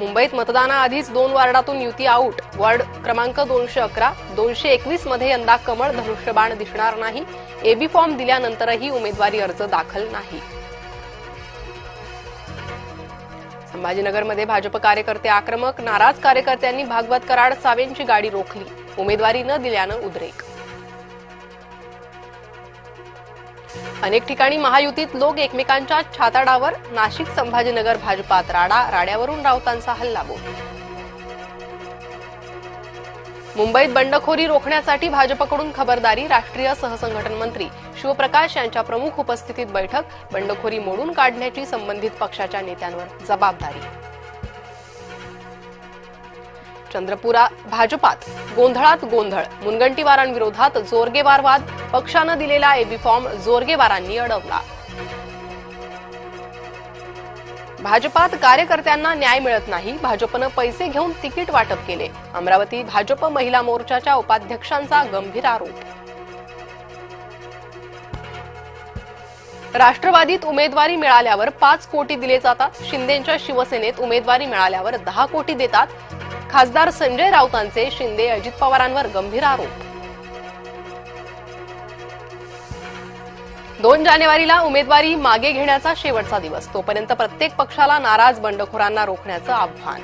मुंबईत मतदानाआधीच 2 वॉर्डातून युती out. Ward क्रमांक 211, 221 मध्ये यंदा कमळ धनुष्यबाण दिसणार नाही. एबी फॉर्म दिल्यानंतरही उमेदवारी अर्ज दाखल नाही. संभाजीनगरमध्ये भाजप कार्यकर्ते आक्रमक. नाराज कार्यकर्त्यांनी भागवत कराड सावेंची गाडी रोखली. उमेदवारी न दिल्यानं उद्रेक. अनेक ठिकाणी महायुतीत लोक एकमेकांच्या छाताडावर. नाशिक संभाजीनगर भाजपात राड्यावरून राऊतांचा हल्लाबोल. मुंबईत बंडखोरी रोखण्यासाठी भाजपकडून खबरदारी. राष्ट्रीय सहसंघटन मंत्री शिवप्रकाश यांच्या प्रमुख उपस्थितीत बैठक. बंडखोरी मोडून काढण्याची संबंधित पक्षाच्या नेत्यांवर जबाबदारी. चंद्रपुरात भाजपात गोंधळात गोंधळ. मुनगंटीवारांविरोधात जोरगेवार वाद. पक्षानं दिलेला एबी फॉर्म जोरगेवारांनी अडवला. भाजपात कार्यकर्त्यांना न्याय मिळत नाही. भाजपनं पैसे घेऊन तिकीट वाटप केले. अमरावती भाजप महिला मोर्चाच्या उपाध्यक्षांचा गंभीर आरोप. राष्ट्रवादीत उमेदवारी मिळाल्यावर 5 कोटी दिले जातात. शिंदेंच्या शिवसेनेत उमेदवारी मिळाल्यावर 10 कोटी देतात. खासदार संजय राऊतांचे शिंदे अजित पवारांवर गंभीर आरोप. 2 जानेवारीला उमेदवारी मागे घेण्याचा शेवटचा दिवस. तोपर्यंत प्रत्येक पक्षाला नाराज बंडखोरांना रोखण्याचं आव्हान.